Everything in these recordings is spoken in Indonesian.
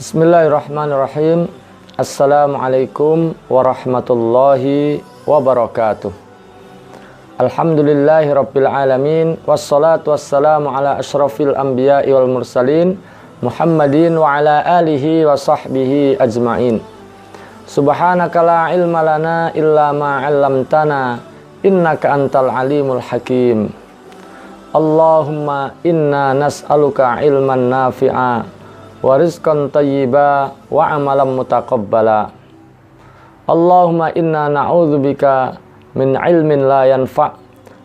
Bismillahirrahmanirrahim. Assalamualaikum warahmatullahi wabarakatuh. Alhamdulillahi rabbil alamin. Wassalatu wassalamu ala ashrafil anbiya'i wal mursalin Muhammadin wa ala alihi wa sahbihi ajma'in. Subhanaka la ilma lana illa ma 'allamtana innaka antal alimul hakim. Allahumma inna nas'aluka ilman nafi'a wa rizqan thayyiba wa amalan mutaqabbala. Allahumma inna na'udzubika min ilmin la yanfa'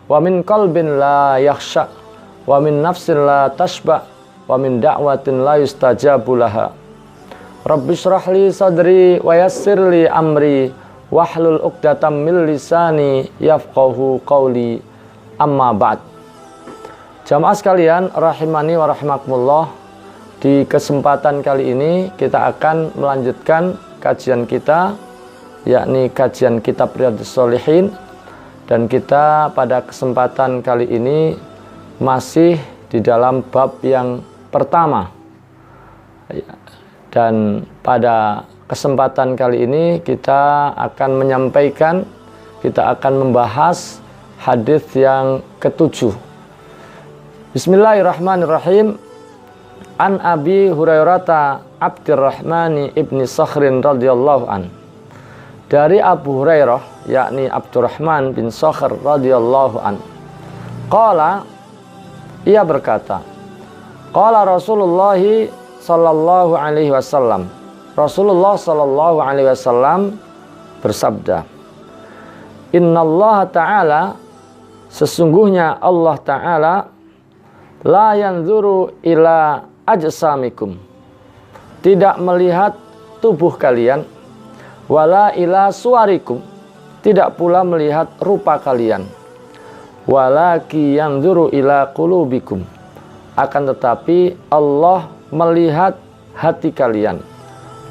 wa min qalbin la yakhsha wa min nafsin la tashba wa min da'watin la yustajabu laha. Rabbi shrah li sadri wa yassir li amri wahlul 'uqdatam min lisani yafqahu qawli. Amma ba'd. Jamaah sekalian rahimani wa rahimakumullah, di kesempatan kali ini kita akan melanjutkan kajian kita, yakni kajian kitab Riyadhus Shalihin, dan kita pada kesempatan kali ini masih di dalam bab yang pertama. Dan pada kesempatan kali ini kita akan menyampaikan, kita akan membahas hadis yang ketujuh. Bismillahirrahmanirrahim. An Abi Hurairah Abdurrahman ibni Sakhrin radhiyallahu an. Dari Abu Hurairah, yakni Abdurrahman bin Sakhr radhiyallahu an. Qala, ia berkata, qala Rasulullah sallallahu alaihi wasallam. Rasulullah sallallahu alaihi wasallam bersabda, Innallaha ta'ala, sesungguhnya Allah ta'ala, la yanzuru ila ajsamikum, tidak melihat tubuh kalian, wala ila suwarikum, tidak pula melihat rupa kalian, walaki yanzuru ila qulubikum, akan tetapi Allah melihat hati kalian,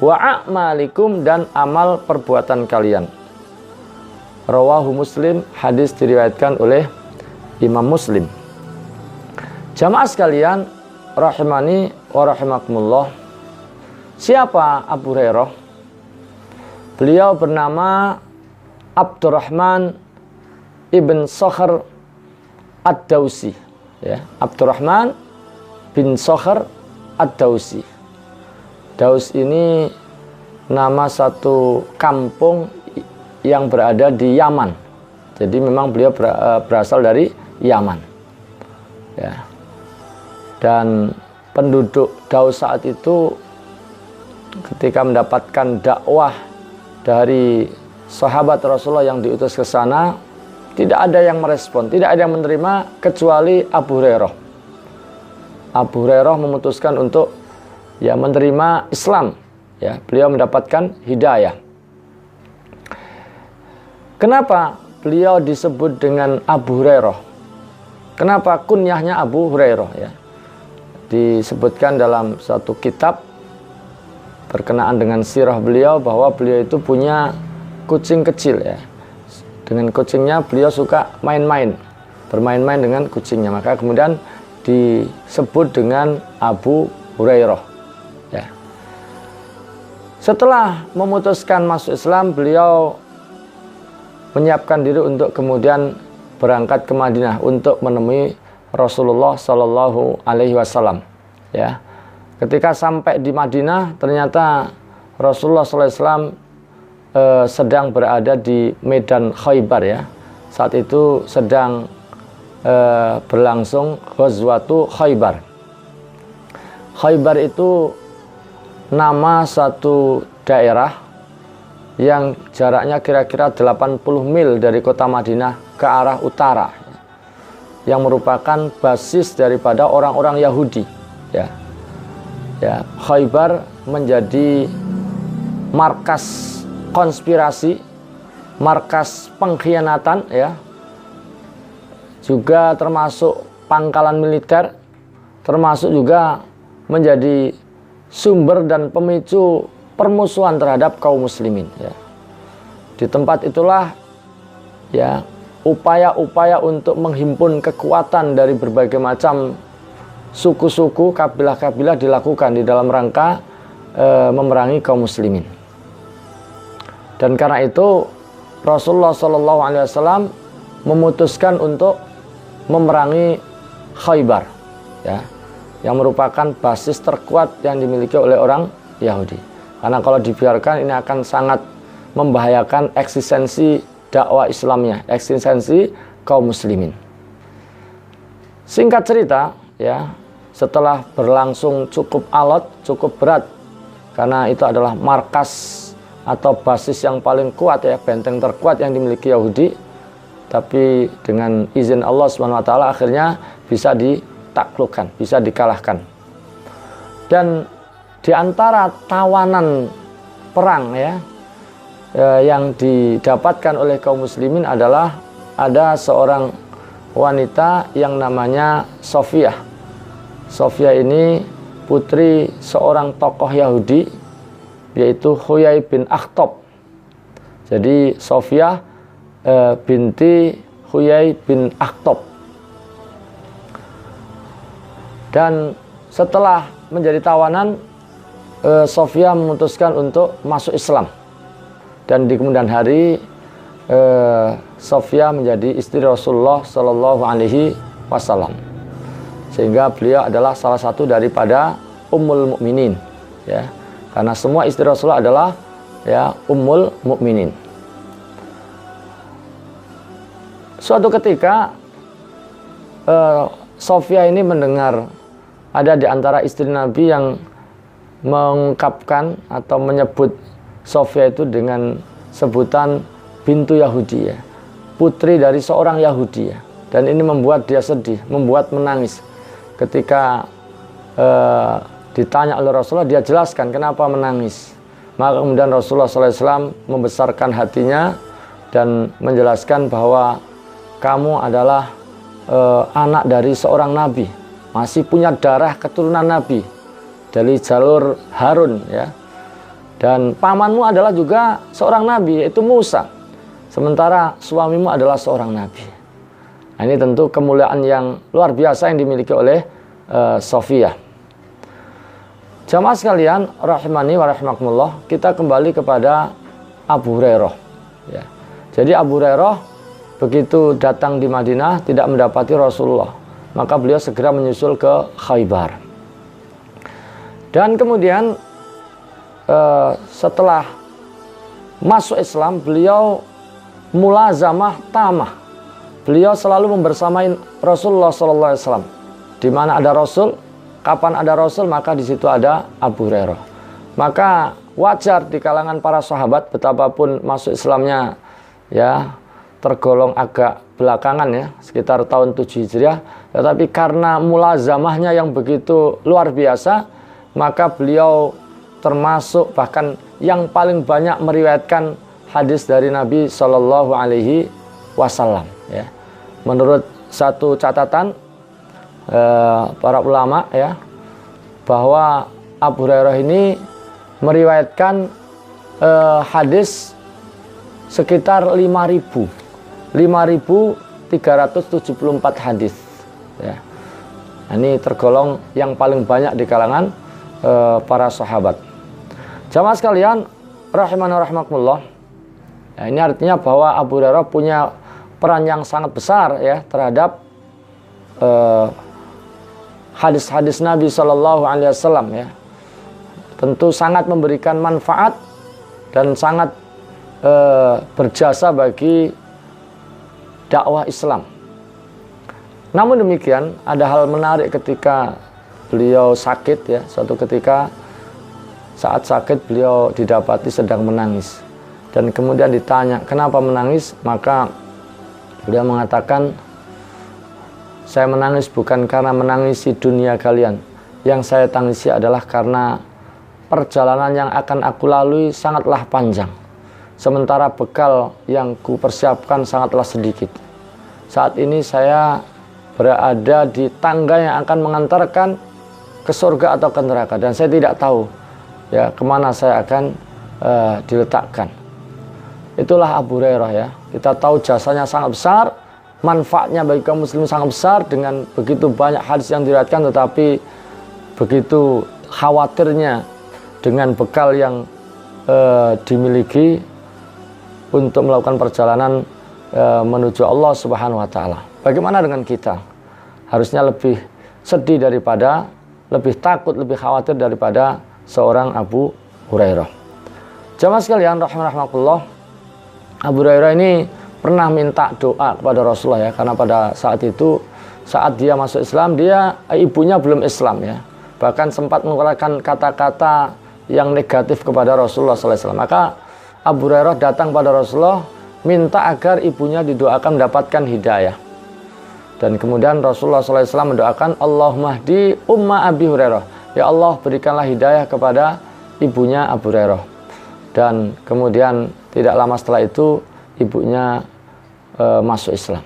wa a'malikum, dan amal perbuatan kalian. Rawahu Muslim, hadis diriwayatkan oleh Imam Muslim. Jamaah sekalian rahimani wa rahimakumullah, siapa Abu Hurairah? Beliau bernama Abdurrahman ibn Sakhr ad-Dawsi, ya, Abdurrahman bin Sakhr ad-Dawsi. Daus ini nama satu kampung yang berada di Yaman. Jadi memang beliau berasal dari Yaman, ya. Dan penduduk Daus saat itu ketika mendapatkan dakwah dari sahabat Rasulullah yang diutus ke sana, tidak ada yang merespon, tidak ada yang menerima kecuali Abu Hurairah. Abu Hurairah memutuskan untuk menerima Islam, ya. Beliau mendapatkan hidayah. Kenapa beliau disebut dengan Abu Hurairah? Kenapa kunyahnya Abu Hurairah, ya? Disebutkan dalam satu kitab berkenaan dengan sirah beliau bahwa beliau itu punya kucing kecil, ya. Dengan kucingnya beliau suka main-main, bermain-main dengan kucingnya, maka kemudian disebut dengan Abu Hurairah, ya. Setelah memutuskan masuk Islam, beliau menyiapkan diri untuk kemudian berangkat ke Madinah untuk menemui Rasulullah Shallallahu Alaihi Wasallam, ya. Ketika sampai di Madinah, ternyata Rasulullah Sallallahu Alaihi Wasallam sedang berada di medan Khaybar, ya. Saat itu sedang berlangsung Ghazwatu Khaybar. Khaybar itu nama satu daerah yang jaraknya kira-kira 80 mil dari kota Madinah ke arah utara, yang merupakan basis daripada orang-orang Yahudi, ya. Ya, Khaybar menjadi markas konspirasi, markas pengkhianatan, ya. Juga termasuk pangkalan militer, termasuk juga menjadi sumber dan pemicu permusuhan terhadap kaum muslimin, ya. Di tempat itulah, ya, upaya-upaya untuk menghimpun kekuatan dari berbagai macam suku-suku, kabilah-kabilah dilakukan di dalam rangka memerangi kaum muslimin. Dan karena itu Rasulullah SAW memutuskan untuk memerangi Khaybar, ya, yang merupakan basis terkuat yang dimiliki oleh orang Yahudi. Karena kalau dibiarkan ini akan sangat membahayakan eksistensi dakwah Islamnya, eksistensi kaum muslimin. Singkat cerita, ya, setelah berlangsung cukup alot, cukup berat, karena itu adalah markas atau basis yang paling kuat, ya, benteng terkuat yang dimiliki Yahudi. Tapi dengan izin Allah SWT akhirnya bisa ditaklukkan, bisa dikalahkan. Dan di antara tawanan perang, ya, yang didapatkan oleh kaum muslimin adalah ada seorang wanita yang namanya Sofiyah. Sofiyah ini putri seorang tokoh Yahudi, yaitu Huyai bin Akhtab. Jadi Sofiyah binti Huyai bin Akhtab. Dan setelah menjadi tawanan, Sofiyah memutuskan untuk masuk Islam. Dan di kemudian hari Sofiyah menjadi istri Rasulullah Shallallahu Alaihi Wasallam, sehingga beliau adalah salah satu daripada Ummul Mukminin, ya, karena semua istri Rasulullah adalah, ya, Ummul Mukminin. Suatu ketika Sofiyah ini mendengar ada di antara istri Nabi yang mengungkapkan atau menyebut Sofiyah itu dengan sebutan bintu Yahudi, ya, putri dari seorang Yahudi, ya. Dan ini membuat dia sedih, membuat menangis. Ketika ditanya oleh Rasulullah, dia jelaskan kenapa menangis. Maka kemudian Rasulullah SAW membesarkan hatinya dan menjelaskan bahwa kamu adalah anak dari seorang nabi, masih punya darah keturunan nabi dari jalur Harun, ya. Dan pamanmu adalah juga seorang nabi, yaitu Musa. Sementara suamimu adalah seorang nabi. Nah, ini tentu kemuliaan yang luar biasa yang dimiliki oleh Sofiyah. Jamaah sekalian, rahimani wa rahimakumullah, kita kembali kepada Abu Hurairah, ya. Jadi Abu Hurairah begitu datang di Madinah tidak mendapati Rasulullah, maka beliau segera menyusul ke Khaybar. Dan kemudian setelah masuk Islam, beliau mulazamah tamah. Beliau selalu membersamai Rasulullah SAW. Di mana ada Rasul, kapan ada Rasul, maka di situ ada Abu Hurairah. Maka wajar di kalangan para sahabat, betapapun masuk Islamnya, ya, tergolong agak belakangan, ya, sekitar tahun 7 Hijriah, tetapi karena mulazamahnya yang begitu luar biasa, maka beliau termasuk bahkan yang paling banyak meriwayatkan hadis dari Nabi Shallallahu Alaihi Wasallam, ya. Menurut satu catatan para ulama, ya, bahwa Abu Hurairah ini meriwayatkan hadis sekitar 5.374 hadis, ya. Ini tergolong yang paling banyak di kalangan para sahabat. Jamaah sekalian, rahimani wa rahimakumullah. Ya, ini artinya bahwa Abu Hurairah punya peran yang sangat besar, ya, terhadap hadis-hadis Nabi Shallallahu Alaihi Wasallam, ya. Tentu sangat memberikan manfaat dan sangat berjasa bagi dakwah Islam. Namun demikian, ada hal menarik ketika beliau sakit, ya. Suatu ketika saat sakit beliau didapati sedang menangis. Dan kemudian ditanya, kenapa menangis? Maka beliau mengatakan, saya menangis bukan karena menangisi dunia kalian. Yang saya tangisi adalah karena perjalanan yang akan aku lalui sangatlah panjang. Sementara bekal yang kupersiapkan sangatlah sedikit. Saat ini saya berada di tangga yang akan mengantarkan ke surga atau ke neraka. Dan saya tidak tahu, ya, kemana saya akan diletakkan. Itulah Abu Hurairah, ya. Kita tahu jasanya sangat besar, manfaatnya bagi kaum muslimin sangat besar dengan begitu banyak hadis yang diriwayatkan, tetapi begitu khawatirnya dengan bekal yang dimiliki untuk melakukan perjalanan menuju Allah Subhanahu wa taala. Bagaimana dengan kita? Harusnya lebih sedih daripada, lebih takut, lebih khawatir daripada seorang Abu Hurairah. Jamaah sekalian rahimakumullah, Abu Hurairah ini pernah minta doa kepada Rasulullah ya, karena pada saat itu, saat dia masuk Islam, ibunya belum Islam ya, bahkan sempat mengeluarkan kata-kata yang negatif kepada Rasulullah SAW. Maka Abu Hurairah datang pada Rasulullah minta agar ibunya didoakan mendapatkan hidayah. Dan kemudian Rasulullah SAW mendoakan, Allahumma hdi umma Abi Hurairah, ya Allah berikanlah hidayah kepada ibunya Abu Hurairah. Dan kemudian tidak lama setelah itu ibunya masuk Islam.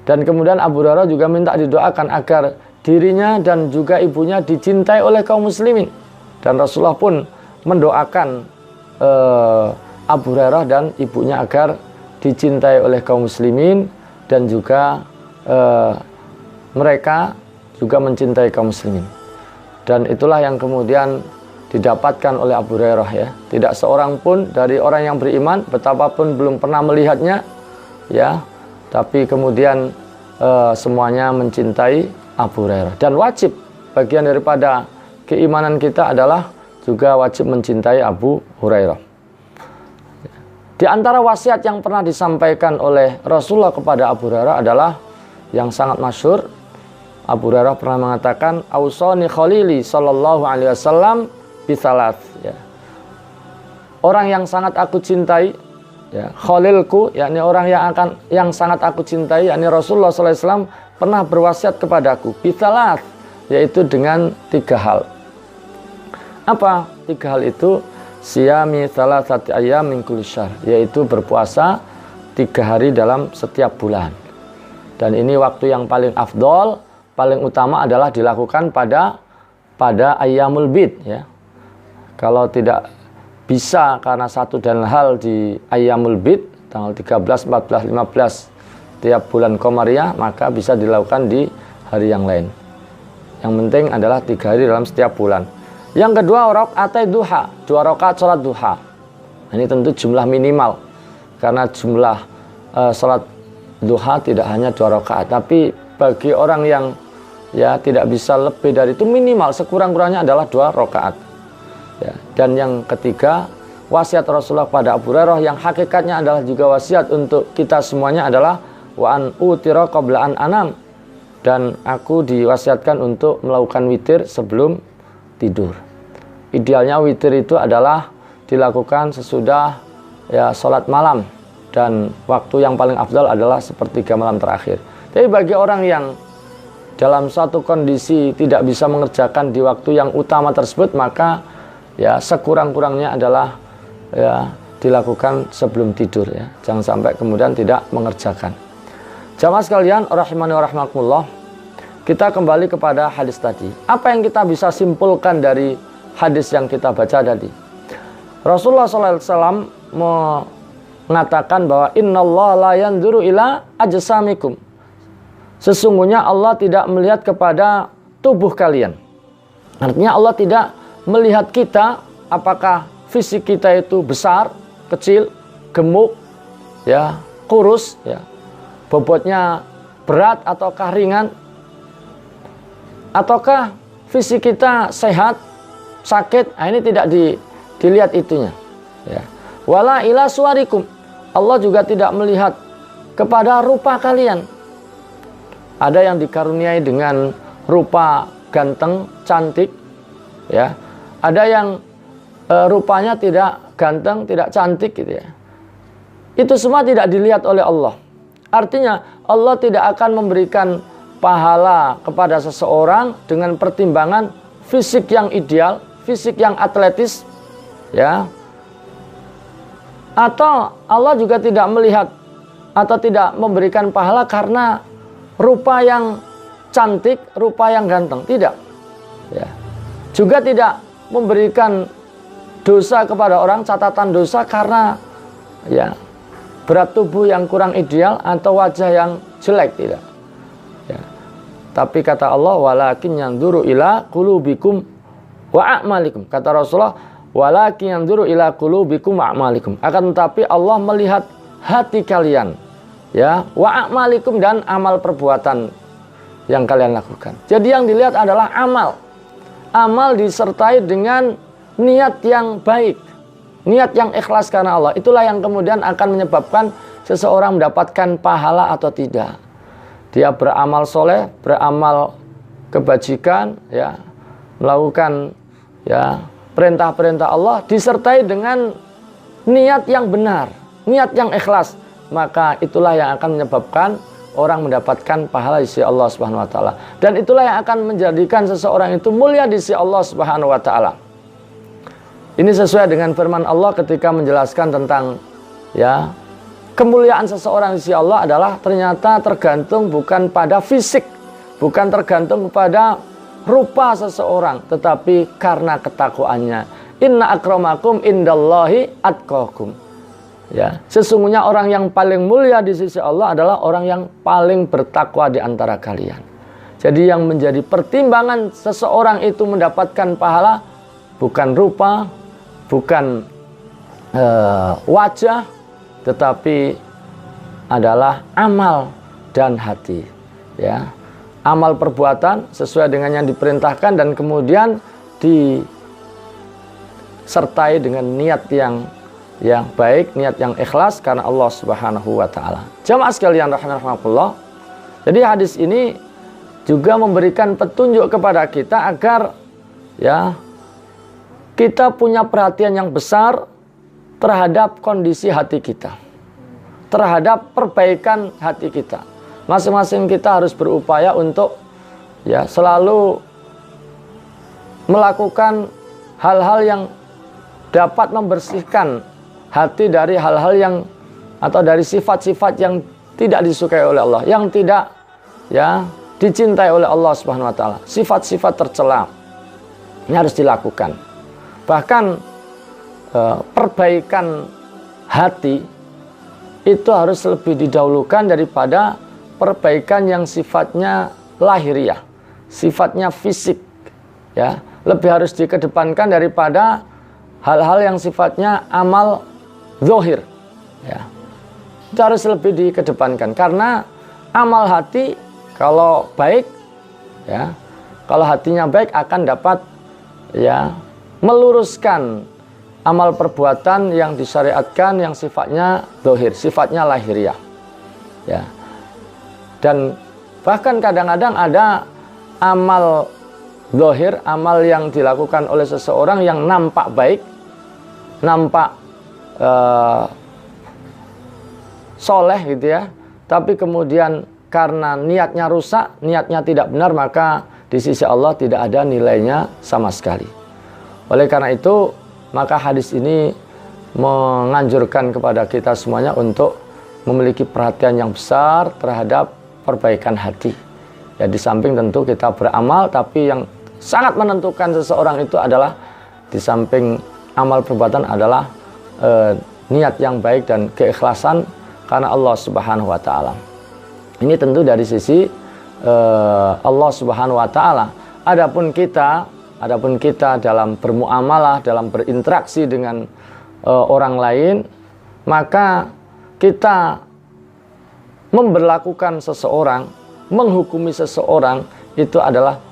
Dan kemudian Abu Hurairah juga minta didoakan agar dirinya dan juga ibunya dicintai oleh kaum muslimin. Dan Rasulullah pun mendoakan Abu Hurairah dan ibunya agar dicintai oleh kaum muslimin, dan juga mereka juga mencintai kaum muslimin. Dan itulah yang kemudian didapatkan oleh Abu Hurairah ya. Tidak seorang pun dari orang yang beriman, betapapun belum pernah melihatnya ya, tapi kemudian semuanya mencintai Abu Hurairah. Dan wajib, bagian daripada keimanan kita adalah juga wajib mencintai Abu Hurairah. Di antara wasiat yang pernah disampaikan oleh Rasulullah kepada Abu Hurairah adalah yang sangat masyhur. Abu Hurairah pernah mengatakan, Ausani Khalili sallallahu alaihi wasallam bisalat ya. Orang yang sangat aku cintai ya, Khalilku, yakni orang yang sangat aku cintai, yakni Rasulullah sallallahu alaihi wasallam pernah berwasiat kepadaku bisalat, yaitu dengan 3 hal. Apa 3 hal itu? Siyami salasati ayyam min kulli syahr, yaitu berpuasa 3 hari dalam setiap bulan. Dan ini waktu yang paling afdol, paling utama adalah dilakukan pada ayyamul bid ya. Kalau tidak bisa karena satu dan hal di ayyamul bid tanggal 13, 14, 15 tiap bulan Qamariyah, maka bisa dilakukan di hari yang lain. Yang penting adalah 3 hari dalam setiap bulan. Yang kedua, rakaatai duha, 2 rakaat salat duha. Ini tentu jumlah minimal, karena jumlah salat duha tidak hanya 2 rakaat, tapi bagi orang yang ya tidak bisa lebih dari itu, minimal sekurang-kurangnya adalah 2 rakaat. Ya. Dan yang ketiga, wasiat Rasulullah pada Abu Hurairah yang hakikatnya adalah juga wasiat untuk kita semuanya adalah wa an utira qabla an anam, dan aku diwasiatkan untuk melakukan witir sebelum tidur. Idealnya witir itu adalah dilakukan sesudah ya salat malam, dan waktu yang paling afdal adalah sepertiga malam terakhir. Tapi bagi orang yang dalam suatu kondisi tidak bisa mengerjakan di waktu yang utama tersebut, maka ya sekurang-kurangnya adalah ya dilakukan sebelum tidur ya. Jangan sampai kemudian tidak mengerjakan. Jamaah sekalian rahimani wa rahimakumullah, kita kembali kepada hadis tadi. Apa yang kita bisa simpulkan dari hadis yang kita baca tadi? Rasulullah SAW mengatakan bahwa innallaha la yanzuru ila ajsamikum. Sesungguhnya Allah tidak melihat kepada tubuh kalian. Artinya Allah tidak melihat kita apakah fisik kita itu besar, kecil, gemuk, ya, kurus, ya, bobotnya berat ataukah ringan, ataukah fisik kita sehat, sakit. Nah, ini tidak dilihat itunya. Ya. Wala ila suwarikum. Allah juga tidak melihat kepada rupa kalian. Ada yang dikaruniai dengan rupa ganteng, cantik, ya. Ada yang rupanya tidak ganteng, tidak cantik, gitu ya. Itu semua tidak dilihat oleh Allah. Artinya Allah tidak akan memberikan pahala kepada seseorang dengan pertimbangan fisik yang ideal, fisik yang atletis, ya. Atau Allah juga tidak melihat atau tidak memberikan pahala karena rupa yang cantik, rupa yang ganteng, tidak. Ya. Juga tidak memberikan dosa kepada orang, catatan dosa karena ya berat tubuh yang kurang ideal atau wajah yang jelek, tidak. Ya. Tapi kata Allah, walakin yanzuru ila qulubikum wa a'malikum. Kata Rasulullah, walakin yanzuru ila qulubikum wa a'malikum. Akan tetapi Allah melihat hati kalian, ya, wa a'malikum, dan amal perbuatan yang kalian lakukan. Jadi yang dilihat adalah amal. Amal disertai dengan niat yang baik, niat yang ikhlas karena Allah. Itulah yang kemudian akan menyebabkan seseorang mendapatkan pahala atau tidak. Dia beramal soleh, beramal kebajikan, ya, melakukan, ya, perintah-perintah Allah disertai dengan niat yang benar, niat yang ikhlas, maka itulah yang akan menyebabkan orang mendapatkan pahala di sisi Allah Subhanahu wa taala. Dan itulah yang akan menjadikan seseorang itu mulia di sisi Allah Subhanahu wa taala. Ini sesuai dengan firman Allah ketika menjelaskan tentang, ya, kemuliaan seseorang di sisi Allah adalah ternyata tergantung bukan pada fisik, bukan tergantung pada rupa seseorang, tetapi karena ketakwaannya. Inna akramakum indallahi atqakum. Ya, sesungguhnya orang yang paling mulia di sisi Allah adalah orang yang paling bertakwa di antara kalian. Jadi yang menjadi pertimbangan seseorang itu mendapatkan pahala bukan rupa, bukan wajah, tetapi adalah amal dan hati, ya. Amal perbuatan sesuai dengan yang diperintahkan dan kemudian disertai dengan niat yang baik, niat yang ikhlas karena Allah Subhanahu wa taala. Jamaah sekalian rahimakumullah. Jadi hadis ini juga memberikan petunjuk kepada kita agar, ya, kita punya perhatian yang besar terhadap kondisi hati kita, terhadap perbaikan hati kita. Masing-masing kita harus berupaya untuk, ya, selalu melakukan hal-hal yang dapat membersihkan hati dari hal-hal yang atau dari sifat-sifat yang tidak disukai oleh Allah, yang tidak, ya, dicintai oleh Allah Subhanahu wa taala. Sifat-sifat tercela ini harus dilakukan. Bahkan perbaikan hati itu harus lebih didahulukan daripada perbaikan yang sifatnya lahiriah, sifatnya fisik, ya. Lebih harus dikedepankan daripada hal-hal yang sifatnya amal zahir, ya. Itu harus lebih dikedepankan karena amal hati kalau baik, ya, kalau hatinya baik akan dapat, ya, meluruskan amal perbuatan yang disyariatkan yang sifatnya zahir, sifatnya lahiriah, ya. Dan bahkan kadang-kadang ada amal zahir, amal yang dilakukan oleh seseorang yang nampak baik, nampak soleh gitu, ya, tapi kemudian karena niatnya rusak, niatnya tidak benar, maka di sisi Allah tidak ada nilainya sama sekali. Oleh karena itu, maka hadis ini menganjurkan kepada kita semuanya untuk memiliki perhatian yang besar terhadap perbaikan hati. Ya, di samping tentu kita beramal, tapi yang sangat menentukan seseorang itu adalah di samping amal perbuatan adalah niat yang baik dan keikhlasan karena Allah Subhanahu wa taala. Ini tentu dari sisi Allah Subhanahu wa taala. Adapun kita dalam bermuamalah, dalam berinteraksi dengan orang lain, maka kita memberlakukan seseorang, menghukumi seseorang itu adalah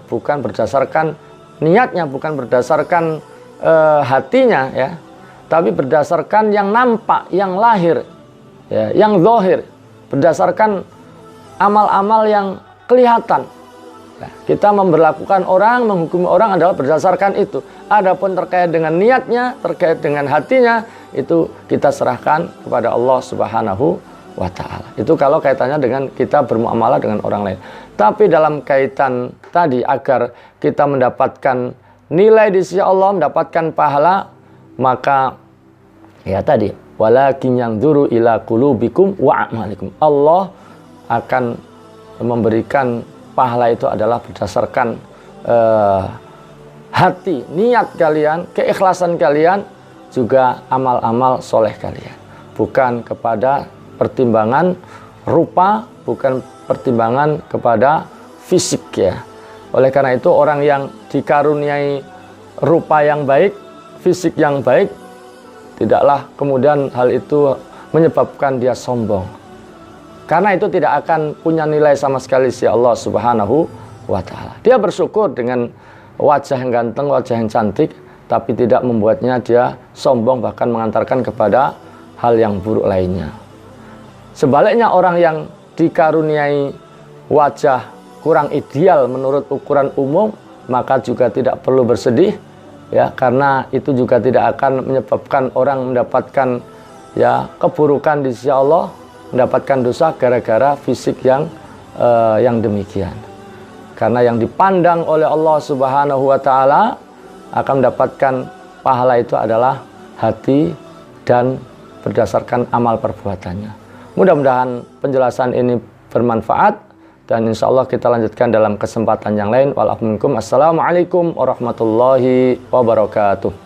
bukan berdasarkan niatnya, bukan berdasarkan hatinya, ya, tapi berdasarkan yang nampak, yang lahir, ya, yang zahir, berdasarkan amal-amal yang kelihatan. Nah, kita memberlakukan orang, menghukumi orang adalah berdasarkan itu. Adapun terkait dengan niatnya, terkait dengan hatinya, itu kita serahkan kepada Allah Subhanahu wa ta'ala. Itu kalau kaitannya dengan kita bermuamalah dengan orang lain. Tapi dalam kaitan tadi agar kita mendapatkan nilai di sisi Allah, mendapatkan pahala, maka ya tadi, walakin yanzuru ila qulubikum wa a'malikum. Allah akan memberikan pahala itu adalah berdasarkan hati, niat kalian, keikhlasan kalian, juga amal-amal soleh kalian. Bukan kepada pertimbangan rupa, bukan pertimbangan kepada fisik, ya. Oleh karena itu orang yang dikaruniai rupa yang baik, fisik yang baik, tidaklah kemudian hal itu menyebabkan dia sombong. Karena itu tidak akan punya nilai sama sekali si Allah Subhanahu wa ta'ala. Dia bersyukur dengan wajah yang ganteng, wajah yang cantik, tapi tidak membuatnya dia sombong, bahkan mengantarkan kepada hal yang buruk lainnya. Sebaliknya orang yang dikaruniai wajah kurang ideal menurut ukuran umum, maka juga tidak perlu bersedih, ya, karena itu juga tidak akan menyebabkan orang mendapatkan ya keburukan di sisi Allah, mendapatkan dosa gara-gara fisik yang demikian. Karena yang dipandang oleh Allah Subhanahu wa ta'ala akan mendapatkan pahala itu adalah hati dan berdasarkan amal perbuatannya. Mudah-mudahan penjelasan ini bermanfaat, dan insya Allah kita lanjutkan dalam kesempatan yang lain. Assalamualaikum warahmatullahi wabarakatuh.